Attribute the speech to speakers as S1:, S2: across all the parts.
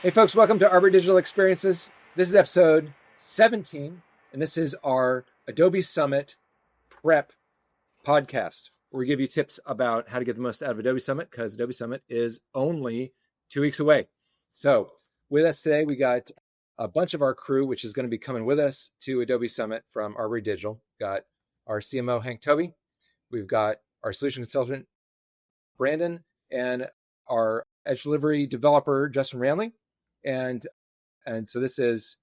S1: Hey folks, welcome to Arbory Digital Experiences. This is episode 17, and this is our Adobe Summit prep podcast, where we give you tips about how to get the most out of Adobe Summit, because Adobe Summit is only 2 weeks away. So with us today, we got a bunch of our crew, which is going to be coming with us to Adobe Summit from Arbory Digital. We've got our CMO, Hank Toby. We've got our solution consultant, Brandon, and our edge delivery developer, Justin Ramley. And so this is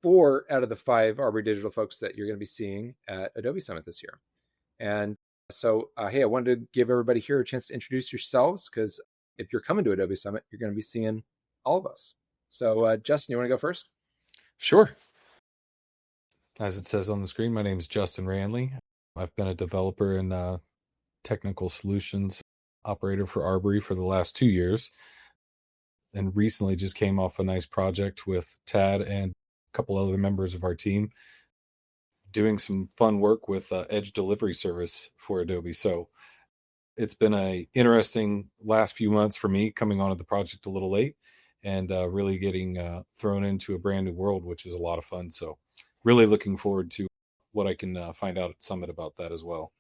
S1: 4 out of the 5 Arbory Digital folks that you're going to be seeing at Adobe Summit this year. And so, hey, I wanted to give everybody here a chance to introduce yourselves, because if you're coming to Adobe Summit, you're going to be seeing all of us. So, Justin, you want to go first?
S2: Sure. As it says on the screen, my name is Justin Ranley. I've been a developer and technical solutions operator for Arbory for the last 2 years, and recently just came off a nice project with Tad and a couple other members of our team doing some fun work with edge delivery service for Adobe. So it's been an interesting last few months for me, coming onto the project a little late and really getting thrown into a brand new world, which is a lot of fun. So really looking forward to what I can find out at Summit about that as well.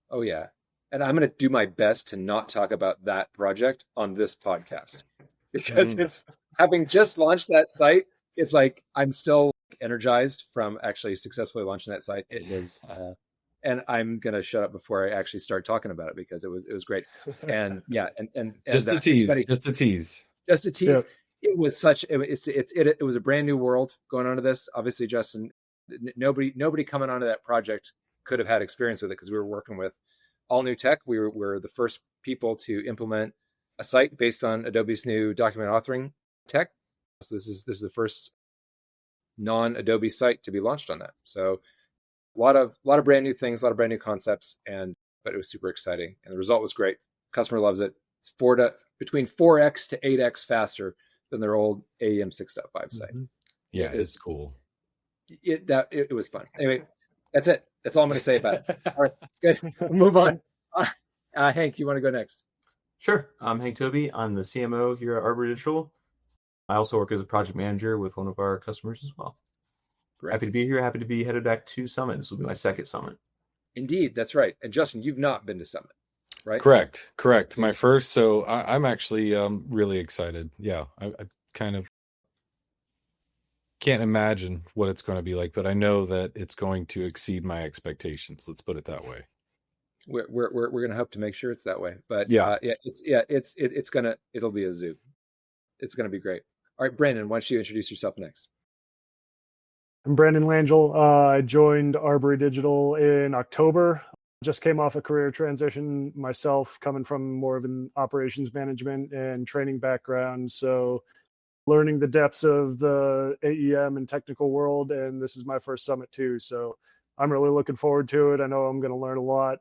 S1: Oh, yeah. And I'm going to do my best to not talk about that project on this podcast, because it's having just launched that site. It's like I'm still energized from actually successfully launching that site. It was, and I'm going to shut up before I actually start talking about it, because it was great. And yeah, and
S2: just a tease, just a tease.
S1: Yeah. It was such it was a brand new world going onto this. Obviously, Justin, nobody coming onto that project could have had experience with it, because we were working with all new tech. We were the first people to implement a site based on Adobe's new document authoring tech. So this is the first non-Adobe site to be launched on that. So a lot of brand new things, a lot of brand new concepts, but it was super exciting, and the result was great. Customer loves it. It's between 4x to 8x faster than their old AEM 6.5 site.
S2: Yeah, it's cool.
S1: It was fun. Anyway, that's it. That's all I'm going to say about it. All right, good. We'll move on. Hank, you want to go next?
S3: Sure. I'm Hank Toby. I'm the CMO here at Arbory Digital. I also work as a project manager with one of our customers as well. Great. Happy to be here. Happy to be headed back to Summit. This will be my second Summit.
S1: Indeed, that's right. And Justin, you've not been to Summit, right?
S2: Correct. My first. So I'm actually really excited. Yeah, I kind of can't imagine what it's going to be like, but I know that it's going to exceed my expectations. Let's put it that way.
S1: We're going to hope to make sure it's that way. But
S2: yeah,
S1: it'll be a zoo. It's going to be great. All right, Brandon, why don't you introduce yourself next?
S4: I'm Brandon Langell. I joined Arbory Digital in October. Just came off a career transition myself, coming from more of an operations management and training background. So learning the depths of the AEM and technical world. And this is my first Summit too. So I'm really looking forward to it. I know I'm going to learn a lot.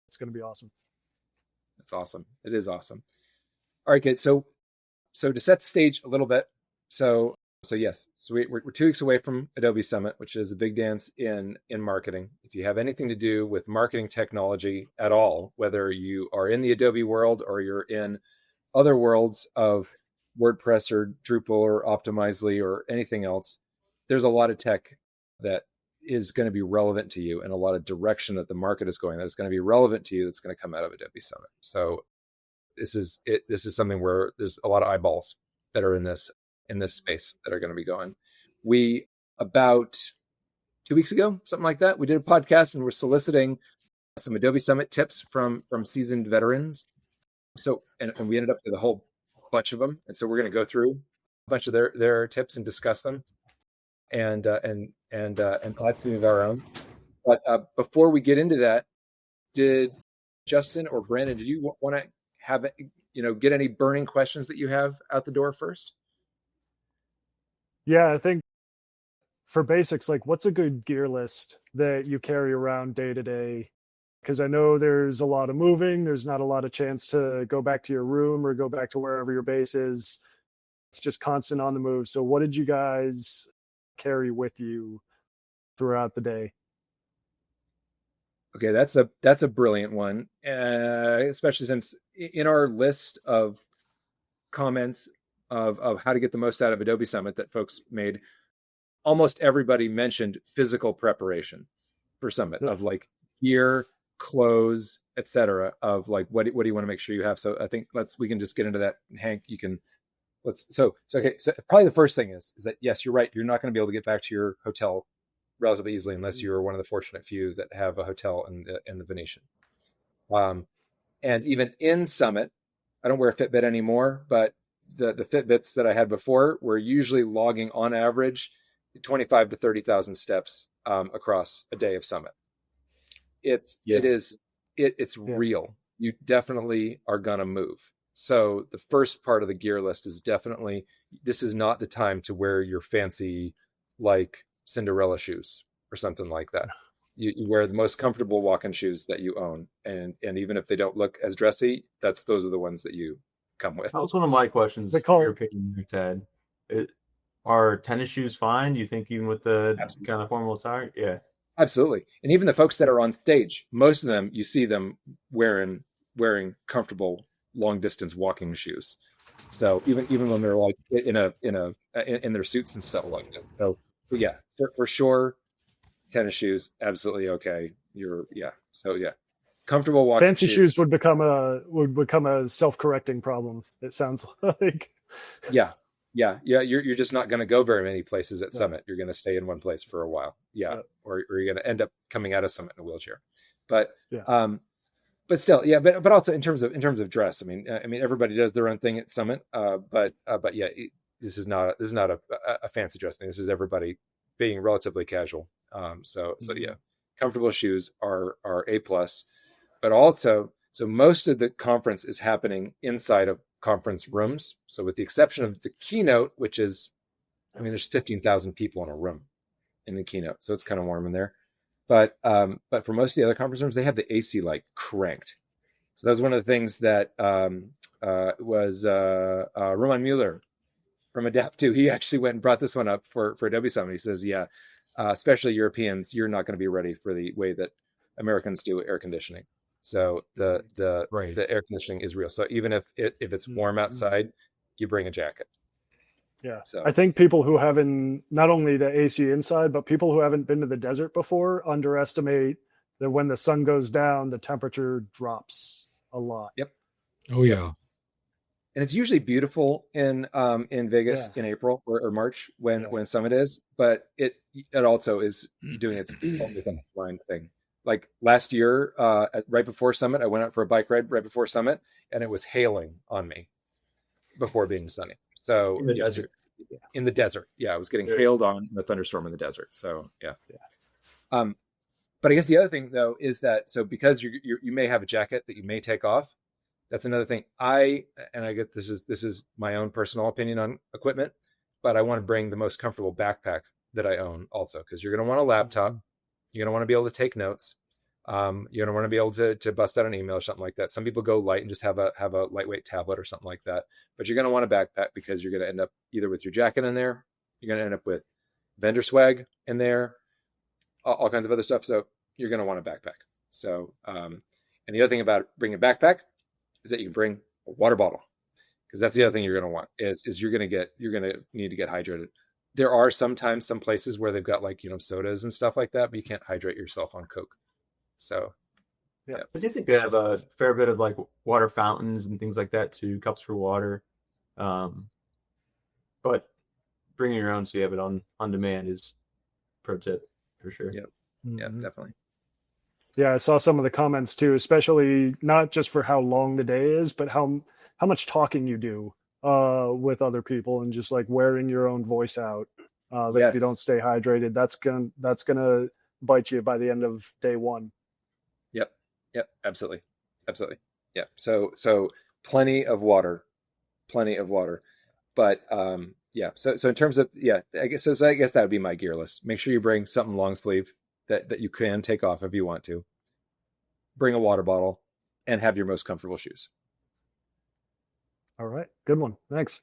S4: It's going to be awesome.
S1: That's awesome. It is awesome. All right, good. So to set the stage a little bit, so yes, so we're 2 weeks away from Adobe Summit, which is the big dance in marketing. If you have anything to do with marketing technology at all, whether you are in the Adobe world or you're in other worlds of WordPress or Drupal or Optimizely or anything else, there's a lot of tech that is going to be relevant to you, and a lot of direction that the market is going that is going to be relevant to you that's going to come out of Adobe Summit. So this is something where there's a lot of eyeballs that are in this space that are going to be going. We, about 2 weeks ago, something like that, we did a podcast and we're soliciting some Adobe Summit tips from seasoned veterans. So, and we ended up with a whole bunch of them. And so we're going to go through a bunch of their tips and discuss them and add some of our own. But before we get into that, did Justin or Brandon, did you want to have, get any burning questions that you have out the door first?
S4: Yeah, I think for basics, like what's a good gear list that you carry around day to day? Because I know there's a lot of moving. There's not a lot of chance to go back to your room or go back to wherever your base is. It's just constant on the move. So what did you guys carry with you throughout the day?
S1: Okay, that's a brilliant one, especially since in our list of comments of how to get the most out of Adobe Summit that folks made, almost everybody mentioned physical preparation for Summit, of like gear, clothes, etc. Of like what do you want to make sure you have. So I think we can just get into that. Hank, you can so probably the first thing is that yes, you're right. You're not going to be able to get back to your hotel relatively easily unless you're one of the fortunate few that have a hotel in the Venetian. And even in Summit, I don't wear a Fitbit anymore, but the Fitbits that I had before were usually logging on average 25 to 30,000 steps across a day of Summit. It's real. You definitely are gonna move. So the first part of the gear list is definitely, this is not the time to wear your fancy like Cinderella shoes or something like that. You wear the most comfortable walking shoes that you own, and even if they don't look as dressy, those are the ones that you come with.
S3: That was one of my questions. Your opinion, Ted. Are tennis shoes fine? Do you think even with the kind of formal attire? Yeah,
S1: absolutely. And even the folks that are on stage, most of them you see them wearing comfortable long distance walking shoes. So even when they're like in their suits and stuff like that. So yeah, for sure. Tennis shoes, absolutely okay. Comfortable walking.
S4: Fancy shoes would become a self-correcting problem. It sounds like.
S1: Yeah. You're just not going to go very many places at Summit. You're going to stay in one place for a while. Or you're going to end up coming out of Summit in a wheelchair. But still, but also in terms of dress. I mean, everybody does their own thing at Summit. But this is not a fancy dress thing. This is everybody being relatively casual. So comfortable shoes are A+, but also, so most of the conference is happening inside of conference rooms. So with the exception of the keynote, which is, there's 15,000 people in a room in the keynote. So it's kind of warm in there. But for most of the other conference rooms, they have the AC like cranked. So that was one of the things that was Roman Mueller from Adapt2. He actually went and brought this one up for Adobe Summit. He says, especially Europeans, you're not going to be ready for the way that Americans do air conditioning. So the air conditioning is real. So even if it's warm outside, you bring a jacket.
S4: Yeah. So I think people who haven't, not only the AC inside, but people who haven't been to the desert before underestimate that when the sun goes down, the temperature drops a lot.
S1: Yep.
S2: Oh yeah.
S1: And it's usually beautiful in Vegas in April or March when Summit is, but it also is doing its own blind thing. Like last year, right before Summit, I went out for a bike ride right before Summit, and it was hailing on me before being sunny. So
S3: in the desert.
S1: In the desert, I was getting hailed on in a thunderstorm in the desert. So but I guess the other thing though is that because you may have a jacket that you may take off. That's another thing. I guess this is my own personal opinion on equipment, but I want to bring the most comfortable backpack that I own also, because you're going to want a laptop. You're going to want to be able to take notes. You're going to want to be able to bust out an email or something like that. Some people go light and just have a lightweight tablet or something like that. But you're going to want a backpack because you're going to end up either with your jacket in there. You're going to end up with vendor swag in there, all kinds of other stuff. So you're going to want a backpack. So, and the other thing about bringing a backpack is that you can bring a water bottle, because that's the other thing you're going to want is you're going to need to get hydrated. There are sometimes some places where they've got like, sodas and stuff like that, but you can't hydrate yourself on Coke. So,
S3: But do you think they have a fair bit of like water fountains and things like that too, cups for water? But bringing your own so you have it on demand is pro tip for sure.
S1: Yeah, definitely.
S4: Yeah, I saw some of the comments too, especially not just for how long the day is, but how much talking you do with other people, and just like wearing your own voice out. If you don't stay hydrated, that's gonna bite you by the end of day one.
S1: Yep, absolutely. Yeah. So plenty of water. But so in terms of I guess that would be my gear list. Make sure you bring something long sleeve that you can take off if you want to. Bring a water bottle and have your most comfortable shoes.
S4: All right. Good one. Thanks.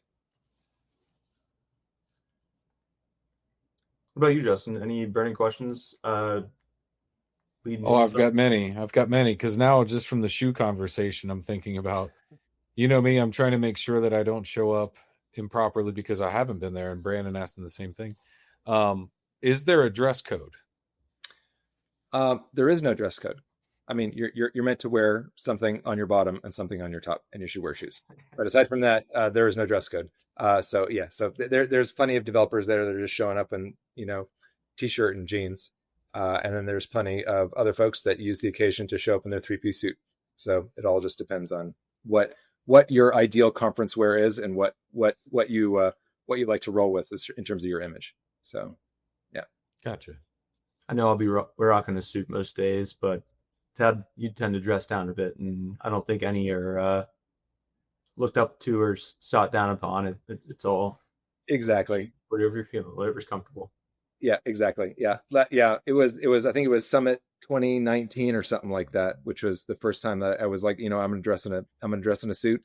S3: What about you, Justin? Any burning questions?
S2: I've got many because now just from the shoe conversation, I'm thinking about, me, I'm trying to make sure that I don't show up improperly because I haven't been there, and Brandon asked him the same thing. Is there a dress code?
S1: There is no dress code. I mean, you're meant to wear something on your bottom and something on your top, and you should wear shoes. But aside from that, there is no dress code. So there's plenty of developers there that are just showing up in t-shirt and jeans, and then there's plenty of other folks that use the occasion to show up in their three-piece suit. So it all just depends on what your ideal conference wear is and what you like to roll with in terms of your image. So, yeah,
S2: gotcha.
S3: I know I'll be rocking a suit most days, but Ted, you tend to dress down a bit, and I don't think any are looked up to or sought down upon. It's all
S1: exactly
S3: whatever you're feeling, whatever's comfortable.
S1: Yeah, exactly. Yeah. It was. I think it was Summit 2019 or something like that, which was the first time that I was like, I'm gonna dress in a suit,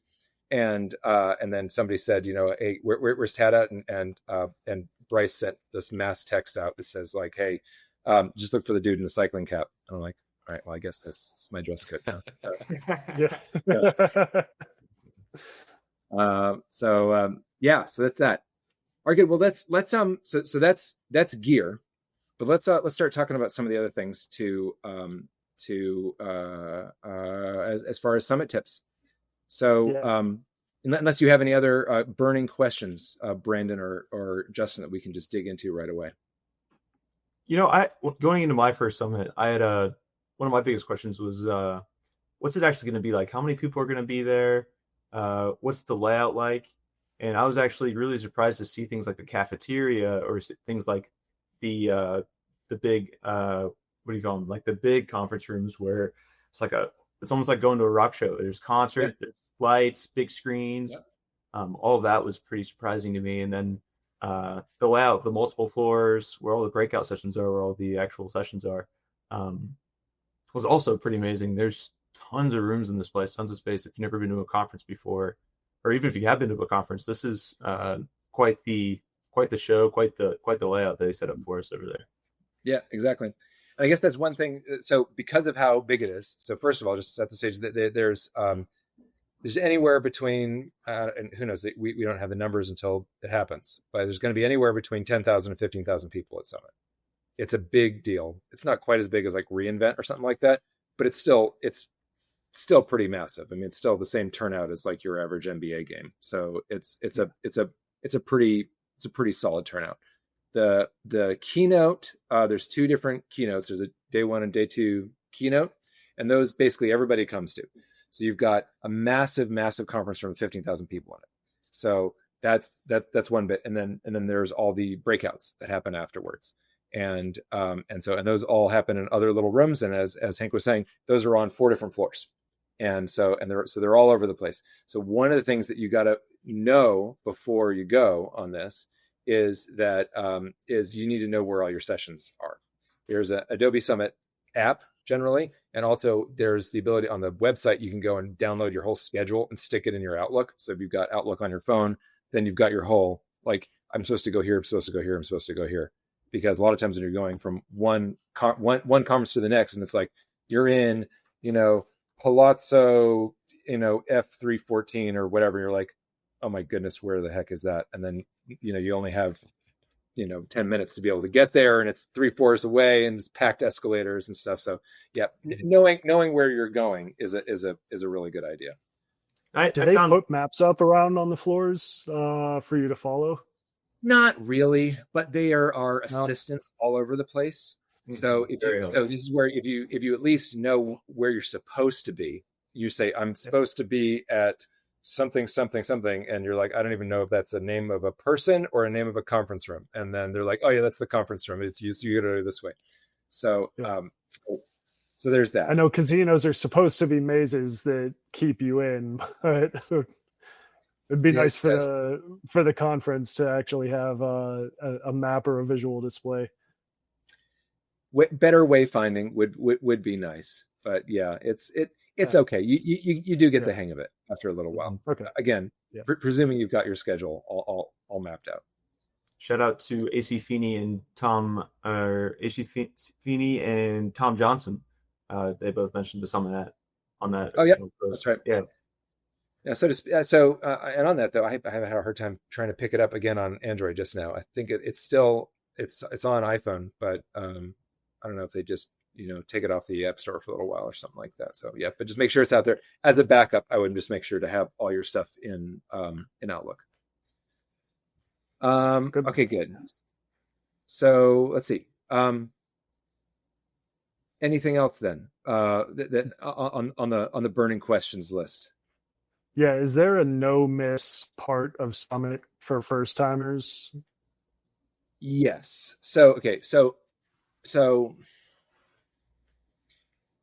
S1: and then somebody said, hey, where's Tad at? And Bryce sent this mass text out that says like, hey, just look for the dude in the cycling cap. And I'm like, all right, well, I guess that's my dress code now. So that's that. All right, good. Well, let's so that's gear, but let's start talking about some of the other things as far as summit tips. So unless you have any other burning questions, Brandon or Justin, that we can just dig into right away.
S3: Going into my first summit, I had one of my biggest questions was, what's it actually going to be like? How many people are going to be there? What's the layout like? And I was actually really surprised to see things like the cafeteria or things like the big, what do you call them? Like the big conference rooms where it's almost like going to a rock show. There's concerts, there's lights, big screens. All of that was pretty surprising to me. And then the layout, the multiple floors, where all the breakout sessions are, where all the actual sessions are, was also pretty amazing. There's tons of rooms in this place, tons of space. If you've never been to a conference before, or even if you have been to a conference, this is quite the show, quite the layout that they set up for us over there.
S1: Yeah, exactly. And I guess that's one thing. So because of how big it is, so first of all, just to set the stage, there's anywhere between, and who knows, we don't have the numbers until it happens, but there's going to be anywhere between 10,000 and 15,000 people at Summit. It's a big deal. It's not quite as big as like reInvent or something like that, but it's still pretty massive. I mean, it's still the same turnout as like your average NBA game. So it's a pretty solid turnout. The keynote, there's two different keynotes. There's a day one and day two keynote, and those basically everybody comes to. So you've got a massive conference room with 15,000 people in it. So that's one bit, and then there's all the breakouts that happen afterwards, and those all happen in other little rooms. And as Hank was saying, those are on 4 different floors, and they're all over the place. So one of the things that you got to know before you go on this is that you need to know where all your sessions are. There's an Adobe Summit app generally, and also there's the ability on the website, you can go and download your whole schedule and stick it in your Outlook. So if you've got Outlook on your phone, then you've got your whole, like, I'm supposed to go here, I'm supposed to go here, I'm supposed to go here. Because a lot of times when you're going from one conference to the next, and it's like you're in, Palazzo, F314 or whatever, you're like, oh my goodness, where the heck is that? And then, you only have 10 minutes to be able to get there, and it's 3 floors away, and it's packed escalators and stuff. So yeah, knowing where you're going is a really good idea.
S4: Do they put maps up around on the floors for you to follow?
S1: Not really, but there are assistants all over the place. So this is where if you at least know where you're supposed to be, you say, I'm supposed to be at something, and you're like, I don't even know if that's a name of a person or a name of a conference room. And then they're like, oh yeah, that's the conference room. You gotta go this way. So so there's that.
S4: I know casinos are supposed to be mazes that keep you in, but it'd be nice for the conference to actually have a map or a visual display.
S1: Better wayfinding would be nice, but yeah, it's okay. You do get the hang of it after a little while.
S4: Okay.
S1: Again, presuming you've got your schedule all mapped out.
S3: Shout out to AC Feeney and Tom Johnson. They both mentioned the Summit on that.
S1: Oh yeah, that's right.
S3: Yeah.
S1: Yeah, and on that though, I have had a hard time trying to pick it up again on Android just now. I think it's still it's on iPhone, but I don't know if they just take it off the App Store for a little while or something like that. So yeah, but just make sure it's out there as a backup. I would just make sure to have all your stuff in Outlook.
S4: Good.
S1: Okay, good. So let's see. Anything else then? That on the burning questions list.
S4: Yeah, is there a no miss part of Summit for first timers?
S1: Yes. So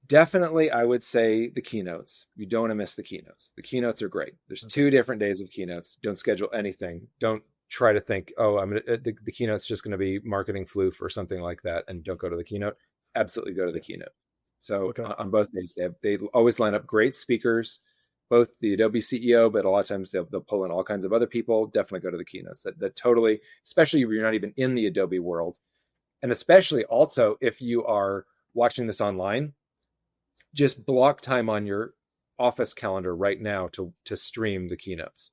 S1: definitely I would say the keynotes. You don't want to miss the keynotes. The keynotes are great. There's 2 different days of keynotes. Don't schedule anything. Don't try to think, oh, the keynote's just going to be marketing floof or something like that, and don't go to the keynote. Absolutely go to the keynote. So on both days, they always line up great speakers, both the Adobe CEO, but a lot of times they'll pull in all kinds of other people. Definitely go to the keynotes. That totally, especially if you're not even in the Adobe world, and especially also if you are watching this online, just block time on your office calendar right now to stream the keynotes,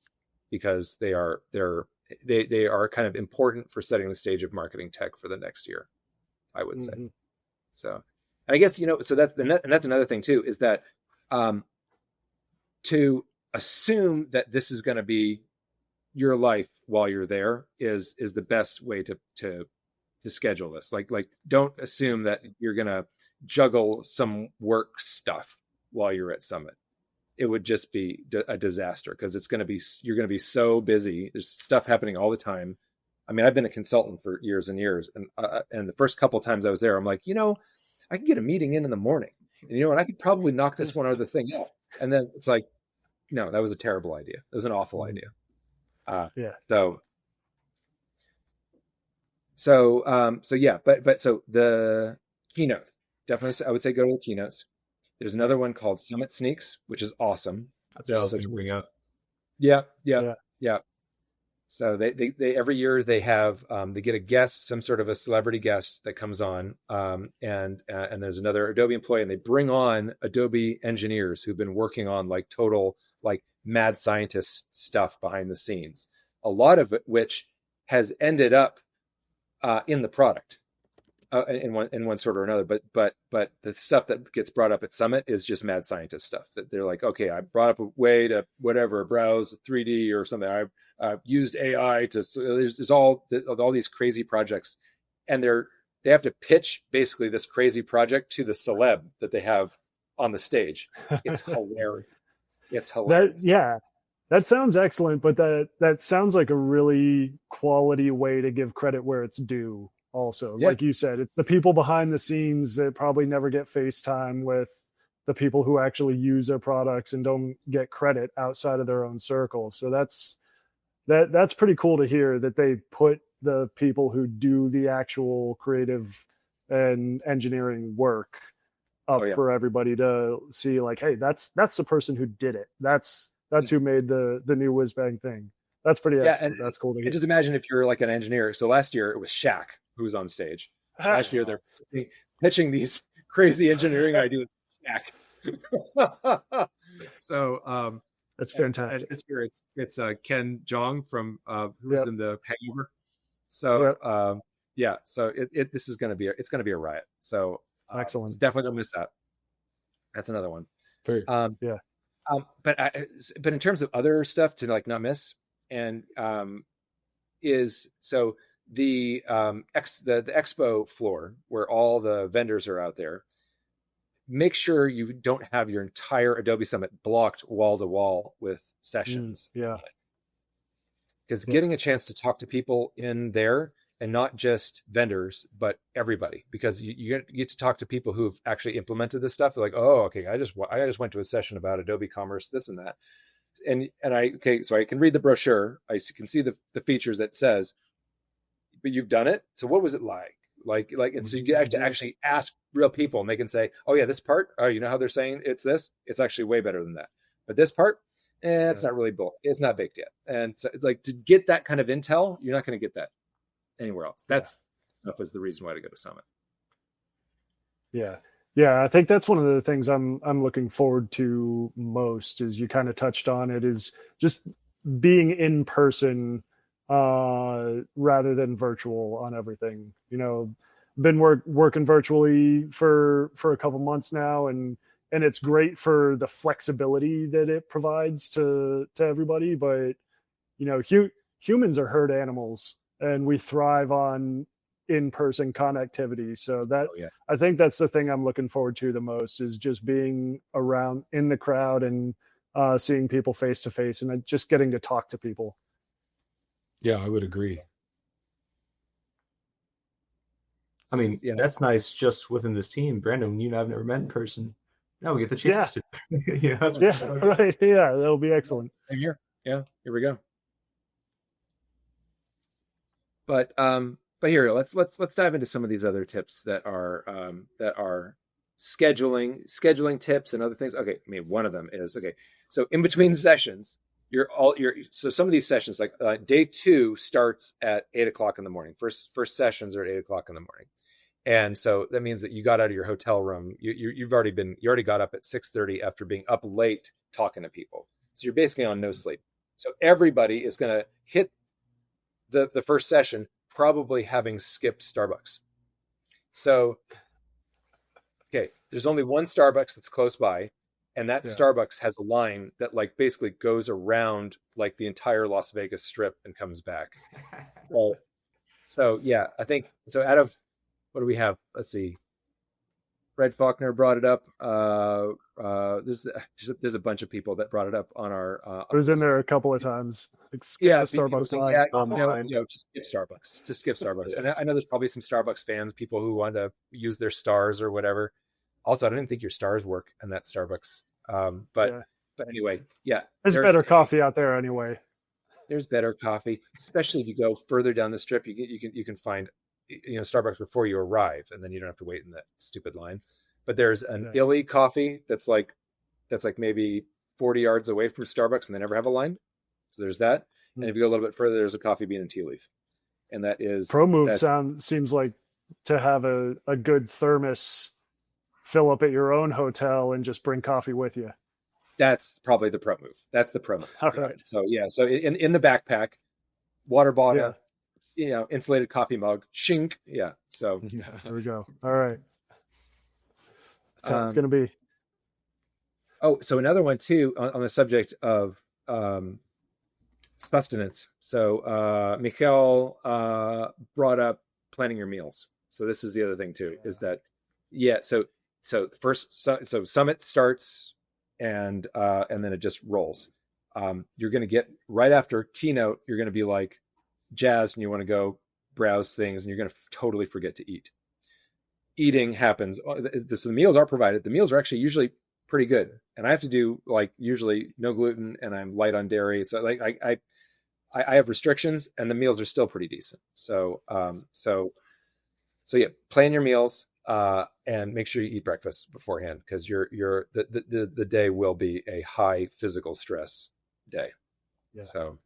S1: because they are kind of important for setting the stage of marketing tech for the next year, I would say. So, and I guess so that's another thing too, is that to assume that this is going to be your life while you're there is the best way to schedule this. Like don't assume that you're going to juggle some work stuff while you're at Summit. It would just be a disaster, because you're going to be so busy. There's stuff happening all the time. I mean, I've been a consultant for years and years, and the first couple of times I was there, I'm like, I could get a meeting in the morning, and I could probably knock this one other thing out. And then it's like, no, that was a terrible idea. It was an awful idea.
S4: Yeah.
S1: So yeah, but so the keynote, definitely, I would say go to the keynotes. There's another one called Summit Sneaks, which is awesome.
S3: That's what I was going to bring up.
S1: Yeah. So they every year they have they get a guest, some sort of a celebrity guest that comes on, and there's another Adobe employee, and they bring on Adobe engineers who've been working on total mad scientist stuff behind the scenes. A lot of it which has ended up in the product in one sort or another. But the stuff that gets brought up at Summit is just mad scientist stuff that they're like, okay, I brought up a way to browse 3D or something. I've used AI to. There's all these crazy projects, and they have to pitch basically this crazy project to the celeb that they have on the stage. It's hilarious. It's hilarious.
S4: That sounds excellent, but that sounds like a really quality way to give credit where it's due. Also, like you said, it's the people behind the scenes that probably never get FaceTime with the people who actually use their products and don't get credit outside of their own circle. So that's pretty cool to hear, that they put the people who do the actual creative and engineering work up for everybody to see, like, hey, that's the person who did it. That's who made the new whiz bang thing. That's pretty excellent. And that's cool to hear.
S1: Just imagine if you're like an engineer. So last year it was Shaq who was on stage. So last year they're pitching these crazy engineering ideas. Shaq. So
S4: that's fantastic.
S1: This year it's Ken Jeong from who was in the Hangover. So so this is going to be a riot. So
S4: excellent.
S1: So definitely don't miss that. That's another one. But in terms of other stuff to not miss, and is so the expo floor where all the vendors are out there. Make sure you don't have your entire Adobe Summit blocked wall to wall with sessions. Because getting a chance to talk to people in there, and not just vendors, but everybody, because you get to talk to people who've actually implemented this stuff. They're like, oh, okay, I just went to a session about Adobe Commerce, this and that. So I can read the brochure. I can see the features that says, but you've done it. So what was it like? And so you get to actually ask real people, and they can say, oh yeah, this part, you know how they're saying it's this? It's actually way better than that. But this part, it's not really it's not baked yet. And so to get that kind of intel, you're not going to get that anywhere else. That was the reason why to go to Summit.
S4: Yeah. Yeah, I think that's one of the things I'm looking forward to most. Is you kind of touched on it, is just being in person rather than virtual on everything. Been working virtually for a couple months now, and it's great for the flexibility that it provides to everybody. But humans are herd animals, and we thrive on in-person connectivity. So that
S1: Oh yeah.
S4: I think that's the thing I'm looking forward to the most, is just being around in the crowd and seeing people face to face, and just getting to talk to people.
S2: Yeah, I would agree.
S3: I mean,
S1: Yeah.
S3: that's nice just within this team. Brandon, you and I have never met in person. Now we get the chance to.
S4: Yeah, right. Yeah, that'll be excellent.
S1: Same here. Yeah, here we go. But here, let's dive into some of these other tips that are scheduling tips and other things. Okay, I mean, one of them is, okay, so in between sessions, so some of these sessions, like day 2 starts at 8:00 in the morning. First sessions are at 8:00 in the morning. And so that means that you got out of your hotel room. You already got up at 6:30 after being up late talking to people. So you're basically on no sleep. So everybody is going to hit the first session probably having skipped Starbucks. So, okay, there's only one Starbucks that's close by, and that Starbucks has a line that like basically goes around like the entire Las Vegas Strip and comes back. So yeah, I think so. Out of, what do we have? Let's see. Red Faulkner brought it up. There's a bunch of people that brought it up on our.
S4: I was in there a couple of times.
S1: Yeah,
S4: Starbucks line.
S1: just skip Starbucks. Just skip Starbucks. And I know there's probably some Starbucks fans, people who want to use their stars or whatever. Also, I didn't think your stars work in that Starbucks. But anyway, yeah.
S4: There's better coffee out there anyway.
S1: There's better coffee, especially if you go further down the strip. You can find Starbucks before you arrive, and then you don't have to wait in that stupid line. But there's an Illy coffee that's like maybe 40 yards away from Starbucks, and they never have a line. So there's that. And if you go a little bit further, there's a Coffee Bean and Tea Leaf, and that is
S4: ProMove. Seems like to have a good thermos, fill up at your own hotel, and just bring coffee with you.
S1: That's probably the ProMove. That's the ProMove.
S4: All right.
S1: So yeah. So in the backpack, water bottle, insulated coffee mug, shink. Yeah. So
S4: there we go. All right. That's how it's going to be.
S1: Oh, so another one too on the subject of sustenance. So Mikhail brought up planning your meals. So this is the other thing too, is that so Summit starts and then it just rolls. You're going to get right after keynote, you're going to be like jazzed and you want to go browse things, and you're going to totally forget to eat. Eating happens. The meals are provided. The meals are actually usually pretty good, and I have to do like usually no gluten, and I'm light on dairy. So like I have restrictions, and the meals are still pretty decent. So yeah, plan your meals and make sure you eat breakfast beforehand, because the day will be a high physical stress day. Yeah. So.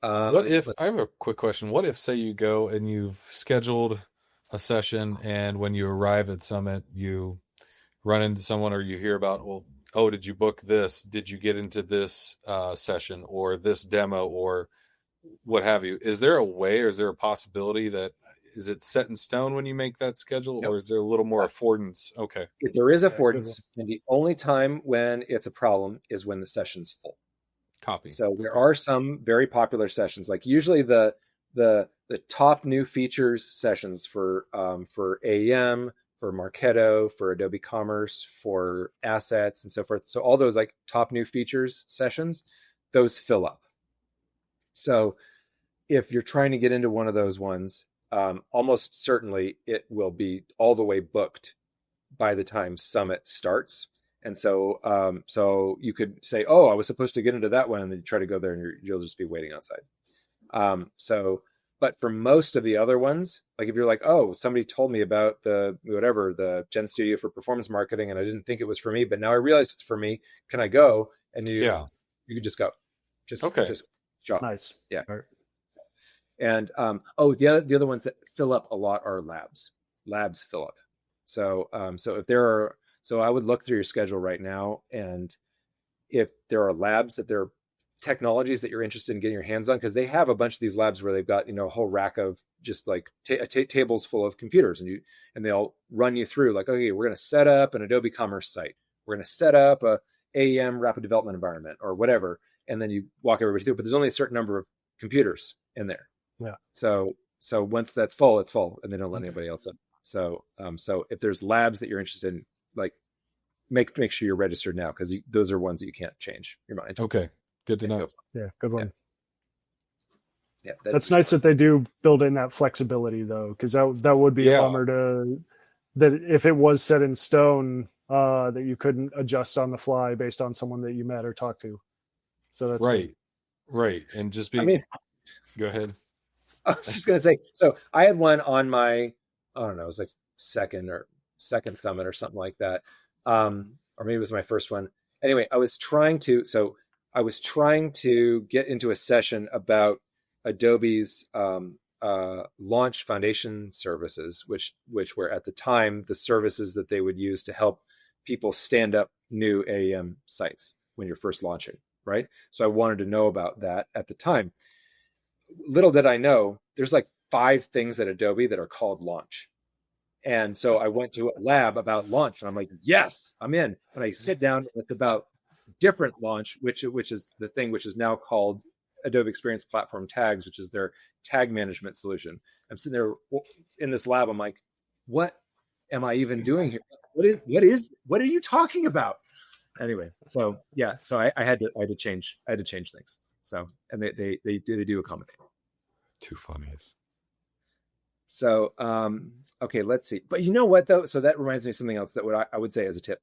S2: I have a quick question. What if, say, you go and you've scheduled a session, and when you arrive at Summit, you run into someone, or you hear about, did you book this? Did you get into this session or this demo or what have you? Is there a way, or is there a possibility that, is it set in stone when you make that schedule, or is there a little more affordance? Okay.
S1: There is affordance, and the only time when it's a problem is when the session's full.
S2: Copy.
S1: So there are some very popular sessions, like usually the top new features sessions for AEM, for Marketo, for Adobe Commerce, for assets, and so forth. So all those like top new features sessions, those fill up. So if you're trying to get into one of those ones, almost certainly it will be all the way booked by the time Summit starts. And so you could say, oh, I was supposed to get into that one, and then you try to go there and you'll just be waiting outside. But for most of the other ones, like if you're like, oh, somebody told me about the Gen Studio for performance marketing, and I didn't think it was for me, but now I realized it's for me. Can I go? And you could just go. Just shop.
S4: Nice.
S1: Yeah. Right. And the other ones that fill up a lot are labs. Labs fill up. So I would look through your schedule right now, and if there are labs that there are technologies that you're interested in getting your hands on, because they have a bunch of these labs where they've got, a whole rack of just like tables full of computers, and they'll run you through like, okay, we're going to set up an Adobe Commerce site. We're going to set up a AEM rapid development environment or whatever. And then you walk everybody through, but there's only a certain number of computers in there.
S4: Yeah.
S1: So once that's full, it's full, and they don't let anybody else in. So if there's labs that you're interested in, like make sure you're registered now, because those are ones that you can't change your mind.
S2: Okay. Good to know.
S4: Yeah, good one.
S1: Yeah,
S4: that's nice that they do build in that flexibility, though, because that would be a bummer that if it was set in stone, that you couldn't adjust on the fly based on someone that you met or talked to. So that's
S2: right, right, and just be. Go ahead.
S1: I was just gonna say. So I had one on my, I don't know, it was like second summit or something like that, or maybe it was my first one. Anyway, I was trying to get into a session about Adobe's launch foundation services, which were at the time the services that they would use to help people stand up new AEM sites when you're first launching, right? So I wanted to know about that at the time. Little did I know, there's like 5 things at Adobe that are called launch. And so I went to a lab about launch, and I'm like, yes, I'm in. And I sit down, it's about different launch, which is the thing which is now called Adobe Experience Platform Tags, which is their tag management solution. I'm sitting there in this lab. I'm like, what am I even doing here? What are you talking about? Anyway, so I had to change things. So, and they do accommodate.
S2: Too funny.
S1: So, okay, let's see. But you know what though? So that reminds me of something else that I would say as a tip.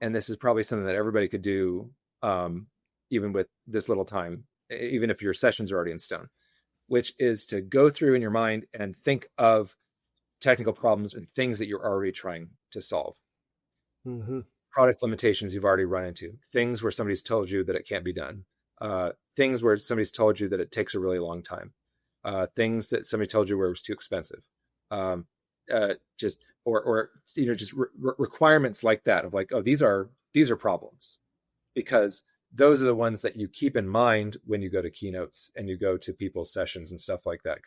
S1: And this is probably something that everybody could do, even with this little time, even if your sessions are already in stone, which is to go through in your mind and think of technical problems and things that you're already trying to solve.
S4: Mm-hmm.
S1: Product limitations you've already run into, things where somebody's told you that it can't be done, things where somebody's told you that it takes a really long time, things that somebody told you where it was too expensive, just requirements like that of like, oh, these are problems, because those are the ones that you keep in mind when you go to keynotes and you go to people's sessions and stuff like that,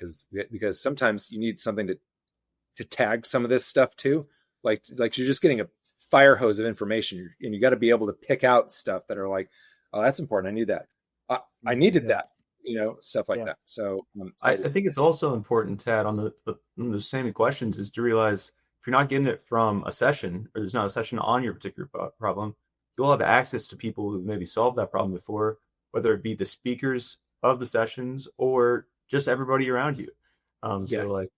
S1: because sometimes you need something to tag some of this stuff too, like you're just getting a fire hose of information, and you got to be able to pick out stuff that are like, oh, that's important, I need that, I needed that, stuff like that. So
S3: I think it's also important, Tad, on the same questions, is to realize if you're not getting it from a session, or there's not a session on your particular problem, you'll have access to people who maybe solved that problem before, whether it be the speakers of the sessions or just everybody around you. So like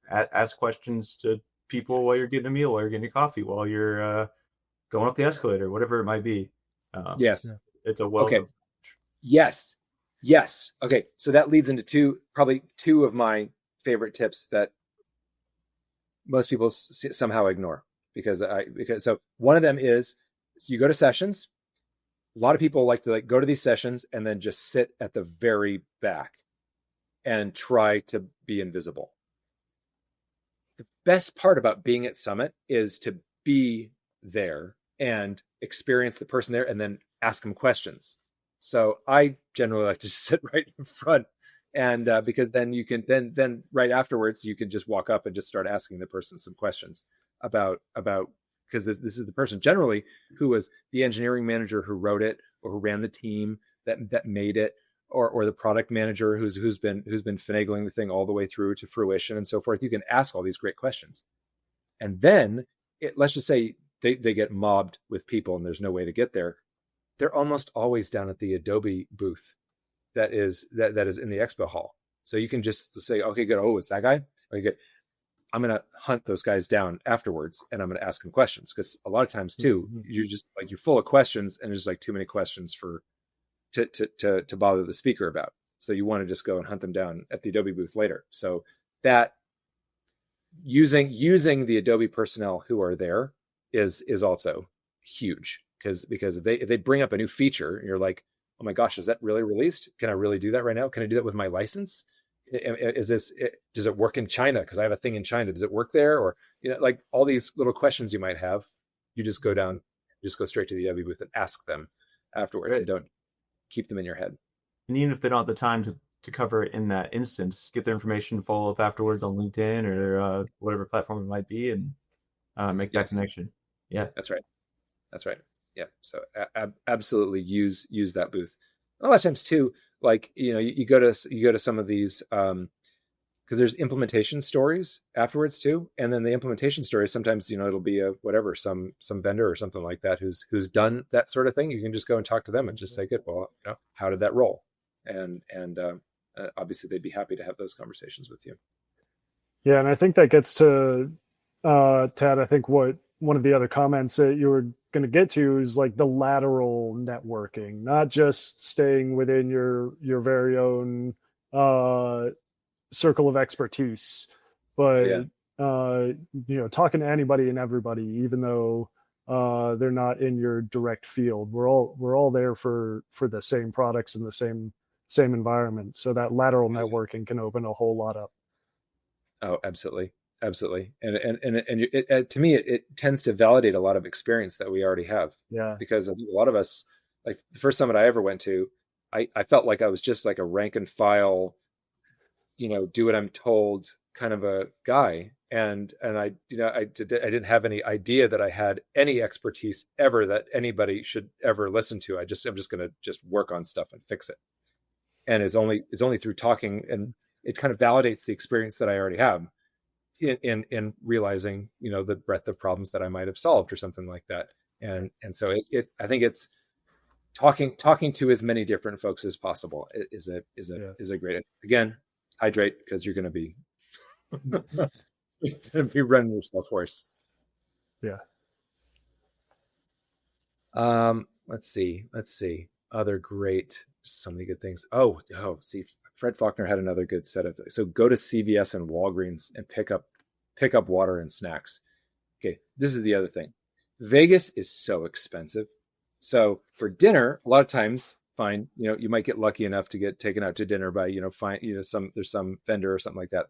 S3: ask questions to people while you're getting a meal, while you're getting a coffee, while you're going up the escalator, whatever it might be. It's a wealth.
S1: Okay. Yes. Okay. So that leads into probably two of my favorite tips that most people somehow ignore, because so one of them is, you go to sessions. A lot of people like to go to these sessions and then just sit at the very back and try to be invisible. The best part about being at Summit is to be there and experience the person there and then ask them questions. So I generally like to sit right in front, and because then you can then right afterwards you can just walk up and just start asking the person some questions about because this is the person generally who was the engineering manager who wrote it, or who ran the team that made it, or the product manager who's been finagling the thing all the way through to fruition and so forth. You can ask all these great questions, and then let's just say they get mobbed with people and there's no way to get there. They're almost always down at the Adobe booth that is in the expo hall. So you can just say, okay, good. Oh, it's that guy. Okay, good. I'm going to hunt those guys down afterwards, and I'm going to ask them questions, because a lot of times too, you're just like, you're full of questions and there's like too many questions to bother the speaker about. So you want to just go and hunt them down at the Adobe booth later. So that using the Adobe personnel who are there is also huge, because if they bring up a new feature and you're like, oh my gosh, is that really released? Can I really do that right now? Can I do that with my license? Does it work in China? Because I have a thing in China. Does it work there? Or like all these little questions you might have, you just go straight to the Adobe booth and ask them afterwards,
S3: Right.
S1: and don't keep them in your head.
S3: And even if they don't have the time to cover it in that instance, get their information, follow up afterwards on LinkedIn or whatever platform it might be, and make that connection. Yeah,
S1: that's right. Yeah. So absolutely use that booth. A lot of times too, like, you go to some of these, because there's implementation stories afterwards too, and then the implementation stories sometimes, it'll be some vendor or something like that who's done that sort of thing. You can just go and talk to them and just say, good, well, how did that roll? And obviously they'd be happy to have those conversations with you.
S4: Yeah, and I think that gets to Tad. I think what one of the other comments that you were going to get to is like the lateral networking, not just staying within your very own circle of expertise, but talking to anybody and everybody, even though they're not in your direct field. We're all there for the same products and the same environment. So that lateral networking can open a whole lot up.
S1: Oh, absolutely. And it, to me, it tends to validate a lot of experience that we already have.
S4: Yeah.
S1: Because I think a lot of us, like the first summit I ever went to, I felt like I was just like a rank and file, do what I'm told kind of a guy. And I didn't have any idea that I had any expertise ever that anybody should ever listen to. I'm just going to just work on stuff and fix it. And it's only through talking, and it kind of validates the experience that I already have in realizing, the breadth of problems that I might have solved or something like that. And so I think it's talking to as many different folks as possible is a great, again, hydrate, because you're going to be running yourself hoarse.
S4: Yeah.
S1: Let's see. Other great, so many good things. Oh, see, Fred Faulkner had another good set of. So go to CVS and Walgreens and pick up water and snacks. Okay, this is the other thing. Vegas is so expensive. So for dinner, a lot of times, fine, you might get lucky enough to get taken out to dinner by, there's some vendor or something like that,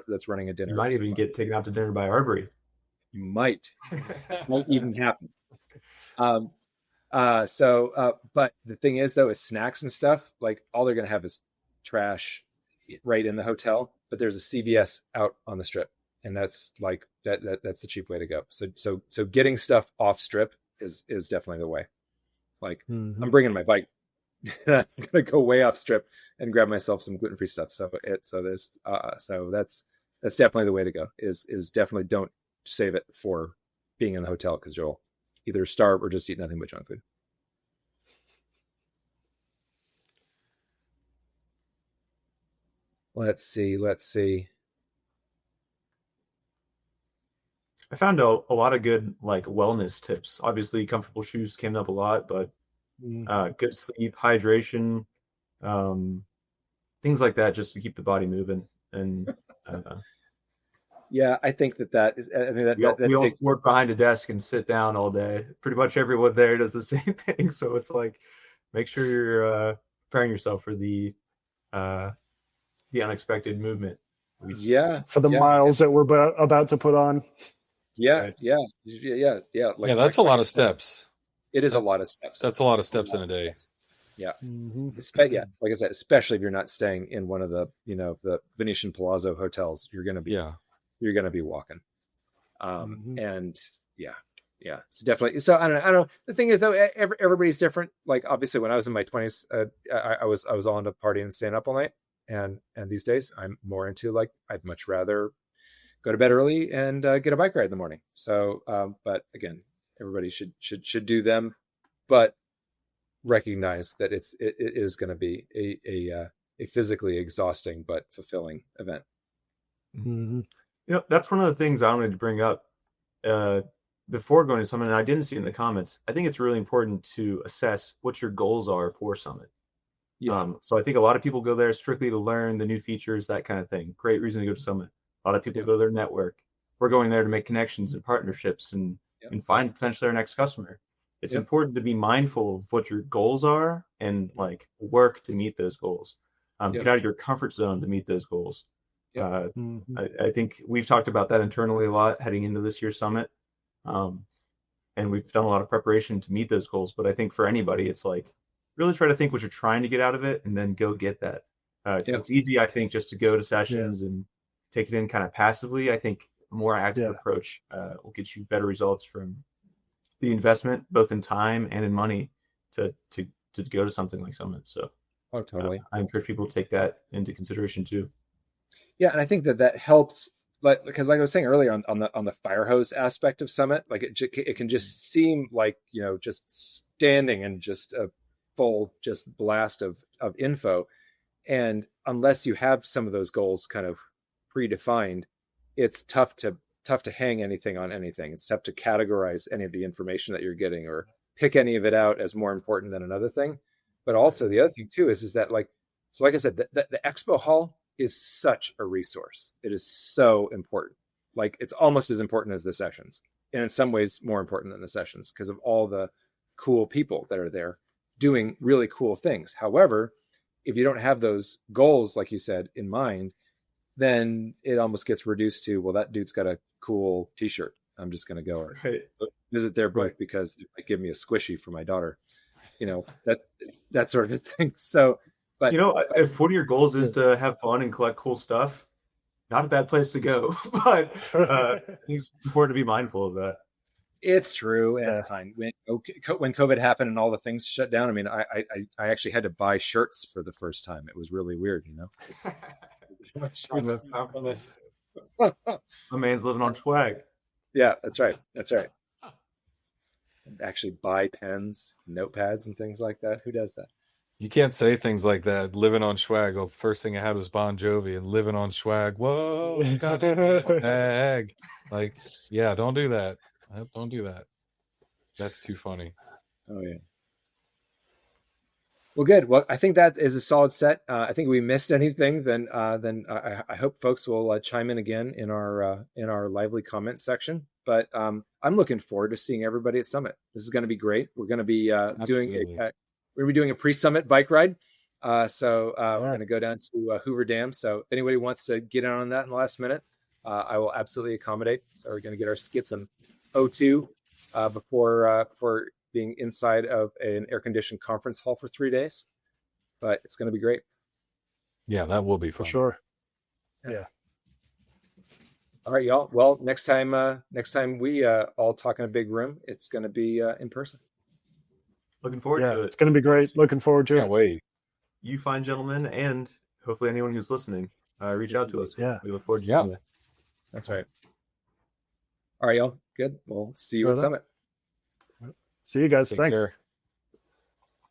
S1: that's running a dinner.
S3: You might even get taken out to dinner by Arbory.
S1: You might even happen. But the thing is, though, is snacks and stuff, like all they're going to have is trash right in the hotel, but there's a CVS out on the strip, and that's like that's the cheap way to go. So getting stuff off strip is definitely the way. Like, I'm bringing my bike. I'm gonna go way off strip and grab myself some gluten-free stuff. So that's definitely the way to go. Is definitely don't save it for being in the hotel, because you'll either starve or just eat nothing but junk food. Let's see.
S3: I found a lot of good like wellness tips. Obviously, comfortable shoes came up a lot, but good sleep, hydration, things like that, just to keep the body moving. And
S1: yeah, I think that is. I mean,
S3: we all work behind a desk and sit down all day. Pretty much everyone there does the same thing. So it's like, make sure you're preparing yourself for the unexpected movement.
S4: For the miles that we're about to put on.
S1: Yeah.
S2: Like, that's a lot of steps.
S1: It is a lot of steps.
S2: That's a lot of steps in a day.
S1: Yeah. Like I said, especially if you're not staying in one of the, the Venetian Palazzo hotels, you're going to be walking. And so definitely. So I don't know. The thing is, though, everybody's different. Like, obviously when I was in my 20s, I was all into partying and staying up all night. And these days I'm more into, like, I'd much rather go to bed early and get a bike ride in the morning. So, but again, everybody should do them, but recognize that it is going to be a physically exhausting but fulfilling event.
S3: Mm-hmm. That's one of the things I wanted to bring up before going to Summit, and I didn't see it in the comments. I think it's really important to assess what your goals are for Summit. Yeah. So I think a lot of people go there strictly to learn the new features, that kind of thing. Great reason to go to Summit. A lot of people go to their network. We're going there to make connections and partnerships and find potentially our next customer. It's important to be mindful of what your goals are and like work to meet those goals. Get out of your comfort zone to meet those goals.
S1: Yep.
S3: I think we've talked about that internally a lot heading into this year's summit. And we've done a lot of preparation to meet those goals. But I think for anybody, it's like really try to think what you're trying to get out of it and then go get that. It's easy, I think, just to go to sessions and take it in kind of passively. I think a more active approach will get you better results from the investment, both in time and in money, to go to something like Summit. So,
S1: totally.
S3: I encourage people to take that into consideration too.
S1: Yeah, and I think that helps, because like I was saying earlier on the fire hose aspect of Summit, like it can just seem like just standing and just a full just blast of info, and unless you have some of those goals kind of predefined, it's tough to hang anything on anything. It's tough to categorize any of the information that you're getting or pick any of it out as more important than another thing. But also the other thing too is that like I said, the expo hall is such a resource. It is so important. Like it's almost as important as the sessions, and in some ways more important than the sessions because of all the cool people that are there doing really cool things. However, if you don't have those goals, like you said, in mind, then it almost gets reduced to, well, that dude's got a cool t-shirt. I'm just going to go visit their booth because they might give me a squishy for my daughter, that sort of thing. So, but
S3: if one of your goals is to have fun and collect cool stuff, not a bad place to go. But I think it's important to be mindful of that.
S1: It's true. And fine. When COVID happened and all the things shut down, I mean, I actually had to buy shirts for the first time. It was really weird,
S3: My man's living on swag.
S1: Yeah, that's right. Actually buy pens, notepads, and things like that. Who does that?
S2: You can't say things like that. Living on swag. Well, the first thing I had was Bon Jovi and living on swag. Whoa, got swag. Like, yeah, don't do that. Don't do that. That's too funny.
S1: Oh yeah. Well, good. Well, I think that is a solid set. I think we missed anything, then I hope folks will chime in again in our lively comment section. But I'm looking forward to seeing everybody at Summit. This is going to be great. We're going to be doing a pre-summit bike ride. So we're going to go down to Hoover Dam. So if anybody wants to get in on that in the last minute, I will absolutely accommodate. So we're going to get some O2 before being inside of an air-conditioned conference hall for 3 days. But it's going to be great.
S2: Yeah, that will be fun.
S4: For sure. Yeah.
S1: All right, y'all. Well, next time we all talk in a big room, it's going to be in person.
S3: Looking forward to it.
S4: It's going to be great. Looking forward to it.
S2: Can't wait.
S3: You fine gentlemen, and hopefully anyone who's listening, reach out to us.
S4: Yeah.
S3: We look forward to doing that.
S1: That's right. All right, y'all. Good. We'll see you at Summit.
S4: See you guys.
S2: Take
S4: Thanks.
S2: care.